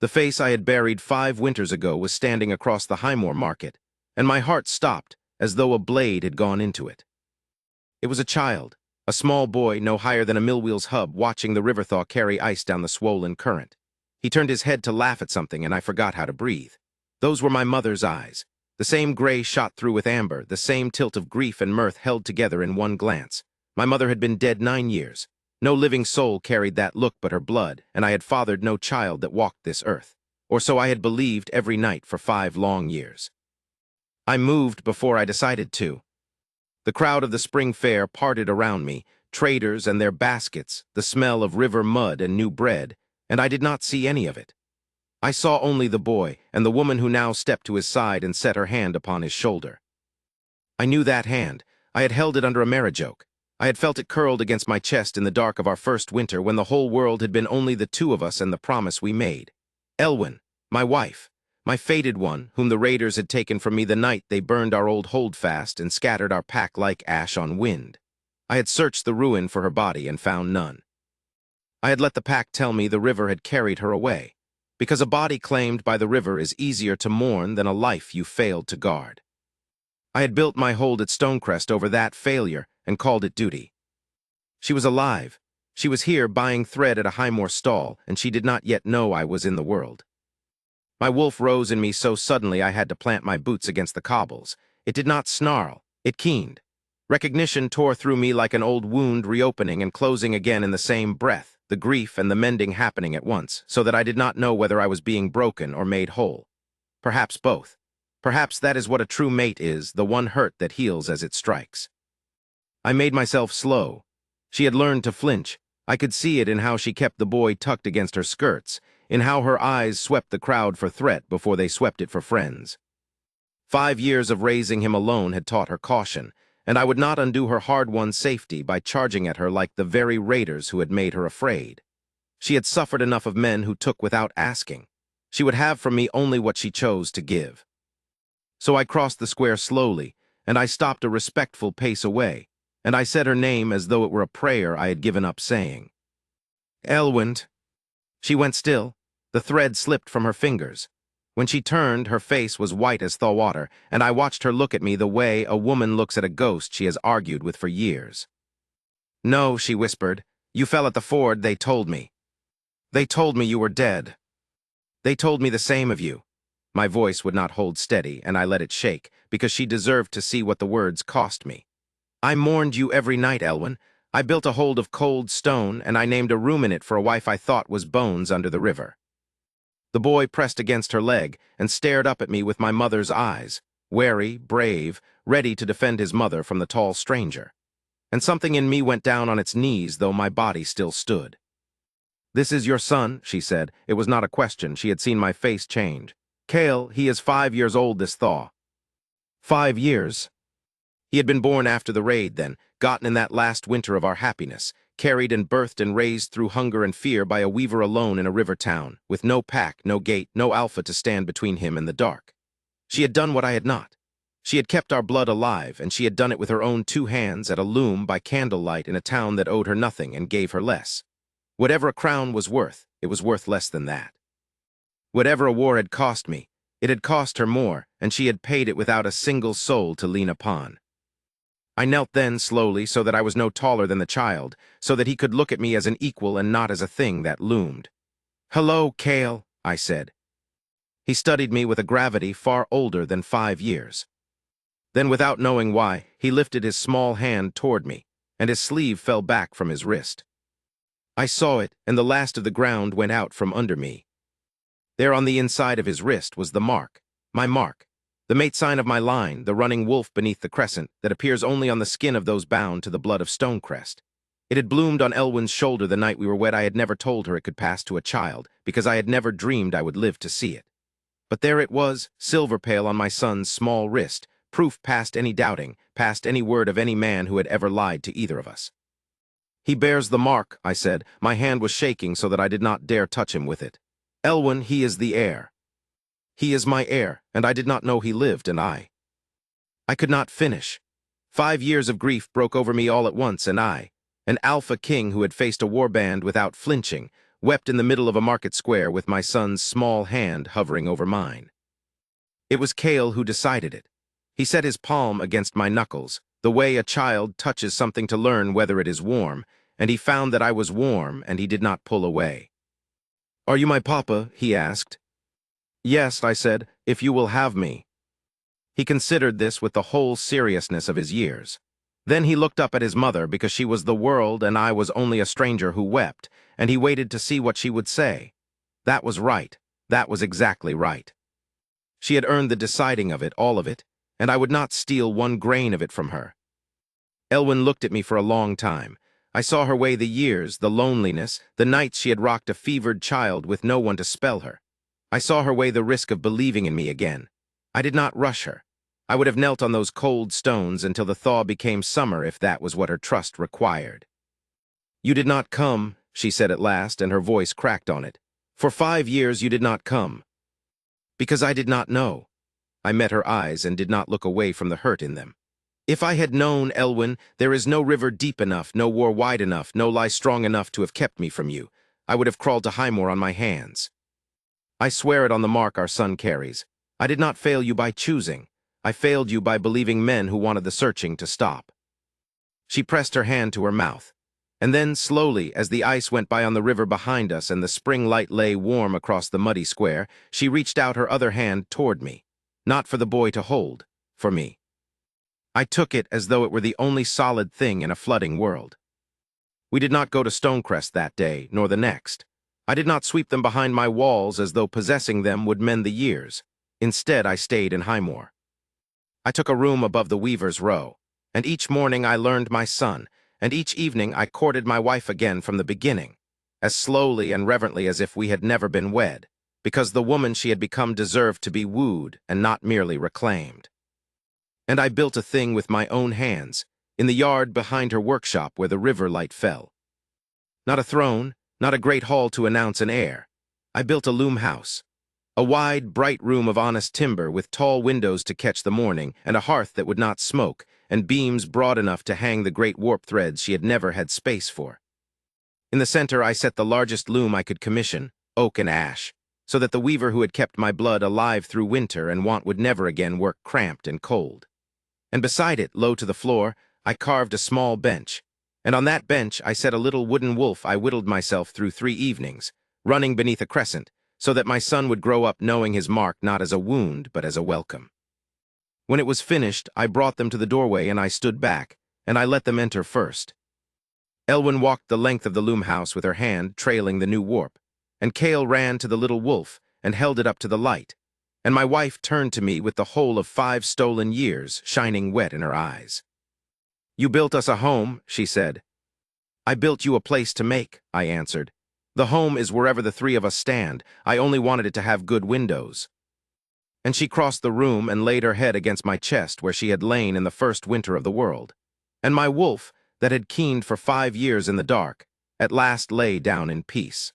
The face I had buried 5 winters ago was standing across the Highmore market, and my heart stopped as though a blade had gone into it. It was a child, a small boy no higher than a mill-wheel's hub, watching the river thaw carry ice down the swollen current. He turned his head to laugh at something, and I forgot how to breathe. Those were my mother's eyes, the same gray shot through with amber, the same tilt of grief and mirth held together in one glance. My mother had been dead 9 years. No living soul carried that look but her blood, and I had fathered no child that walked this earth. Or so I had believed every night for 5 long years. I moved before I decided to. The crowd of the spring fair parted around me, traders and their baskets, the smell of river mud and new bread, and I did not see any of it. I saw only the boy and the woman who now stepped to his side and set her hand upon his shoulder. I knew that hand. I had held it under a marijoke. I had felt it curled against my chest in the dark of our first winter when the whole world had been only the two of us and the promise we made. Elwyn, my wife, my fated one, whom the raiders had taken from me the night they burned our old holdfast and scattered our pack like ash on wind. I had searched the ruin for her body and found none. I had let the pack tell me the river had carried her away, because a body claimed by the river is easier to mourn than a life you failed to guard. I had built my hold at Stonecrest over that failure and called it duty. She was alive. She was here buying thread at a Highmore stall, and she did not yet know I was in the world. My wolf rose in me so suddenly I had to plant my boots against the cobbles. It did not snarl, it keened. Recognition tore through me like an old wound reopening and closing again in the same breath, the grief and the mending happening at once, so that I did not know whether I was being broken or made whole. Perhaps both. Perhaps that is what a true mate is, the one hurt that heals as it strikes. I made myself slow. She had learned to flinch. I could see it in how she kept the boy tucked against her skirts, in how her eyes swept the crowd for threat before they swept it for friends. 5 years of raising him alone had taught her caution, and I would not undo her hard-won safety by charging at her like the very raiders who had made her afraid. She had suffered enough of men who took without asking. She would have from me only what she chose to give. So I crossed the square slowly, and I stopped a respectful pace away, and I said her name as though it were a prayer I had given up saying. Elwyn. She went still. The thread slipped from her fingers. When she turned, her face was white as thaw water, and I watched her look at me the way a woman looks at a ghost she has argued with for years. No, she whispered. You fell at the ford, they told me. They told me you were dead. They told me the same of you. My voice would not hold steady, and I let it shake, because she deserved to see what the words cost me. I mourned you every night, Elwyn. I built a hold of cold stone, and I named a room in it for a wife I thought was bones under the river. The boy pressed against her leg and stared up at me with my mother's eyes, wary, brave, ready to defend his mother from the tall stranger. And something in me went down on its knees, though my body still stood. This is your son, she said. It was not a question. She had seen my face change. Cale, he is 5 years old this thaw. 5 years. He had been born after the raid then, gotten in that last winter of our happiness, carried and birthed and raised through hunger and fear by a weaver alone in a river town, with no pack, no gate, no alpha to stand between him and the dark. She had done what I had not. She had kept our blood alive, and she had done it with her own 2 hands at a loom by candlelight in a town that owed her nothing and gave her less. Whatever a crown was worth, it was worth less than that. Whatever a war had cost me, it had cost her more, and she had paid it without a single soul to lean upon. I knelt then slowly so that I was no taller than the child, so that he could look at me as an equal and not as a thing that loomed. Hello, Cale, I said. He studied me with a gravity far older than 5 years. Then, without knowing why, he lifted his small hand toward me, and his sleeve fell back from his wrist. I saw it, and the last of the ground went out from under me. There on the inside of his wrist was the mark, my mark, the mate sign of my line, the running wolf beneath the crescent that appears only on the skin of those bound to the blood of Stonecrest. It had bloomed on Elwyn's shoulder the night we were wed. I had never told her it could pass to a child, because I had never dreamed I would live to see it. But there it was, silver pale on my son's small wrist, proof past any doubting, past any word of any man who had ever lied to either of us. He bears the mark, I said. My hand was shaking so that I did not dare touch him with it. Elwyn, he is the heir. He is my heir, and I did not know he lived, and I could not finish. 5 years of grief broke over me all at once, and I, an alpha king who had faced a warband without flinching, wept in the middle of a market square with my son's small hand hovering over mine. It was Cale who decided it. He set his palm against my knuckles, the way a child touches something to learn whether it is warm, and he found that I was warm, and he did not pull away. "Are you my papa?" he asked. "Yes," I said, "if you will have me." He considered this with the whole seriousness of his years. Then he looked up at his mother because she was the world and I was only a stranger who wept, and he waited to see what she would say. That was right. That was exactly right. She had earned the deciding of it, all of it, and I would not steal one grain of it from her. Elwyn looked at me for a long time. I saw her weigh the years, the loneliness, the nights she had rocked a fevered child with no one to spell her. I saw her weigh the risk of believing in me again. I did not rush her. I would have knelt on those cold stones until the thaw became summer if that was what her trust required. "You did not come," she said at last, and her voice cracked on it. "For 5 years you did not come." "Because I did not know." I met her eyes and did not look away from the hurt in them. "If I had known, Elwyn, there is no river deep enough, no war wide enough, no lie strong enough to have kept me from you. I would have crawled to Highmore on my hands. I swear it on the mark our son carries. I did not fail you by choosing. I failed you by believing men who wanted the searching to stop." She pressed her hand to her mouth. And then, slowly, as the ice went by on the river behind us and the spring light lay warm across the muddy square, she reached out her other hand toward me. Not for the boy to hold, for me. I took it as though it were the only solid thing in a flooding world. We did not go to Stonecrest that day, nor the next. I did not sweep them behind my walls as though possessing them would mend the years. Instead, I stayed in Highmore. I took a room above the Weaver's Row, and each morning I learned my son, and each evening I courted my wife again from the beginning, as slowly and reverently as if we had never been wed, because the woman she had become deserved to be wooed and not merely reclaimed. And I built a thing with my own hands, in the yard behind her workshop where the river light fell. Not a throne, not a great hall to announce an heir. I built a loom house. A wide, bright room of honest timber with tall windows to catch the morning and a hearth that would not smoke and beams broad enough to hang the great warp threads she had never had space for. In the center I set the largest loom I could commission, oak and ash, so that the weaver who had kept my blood alive through winter and want would never again work cramped and cold. And beside it, low to the floor, I carved a small bench, and on that bench I set a little wooden wolf I whittled myself through 3 evenings, running beneath a crescent, so that my son would grow up knowing his mark not as a wound, but as a welcome. When it was finished, I brought them to the doorway and I stood back, and I let them enter first. Elwyn walked the length of the loom house with her hand trailing the new warp, and Cale ran to the little wolf and held it up to the light, and my wife turned to me with the whole of 5 stolen years shining wet in her eyes. "You built us a home," she said. "I built you a place to make," I answered. "The home is wherever the 3 of us stand. I only wanted it to have good windows." And she crossed the room and laid her head against my chest where she had lain in the first winter of the world. And my wolf, that had keened for 5 years in the dark, at last lay down in peace.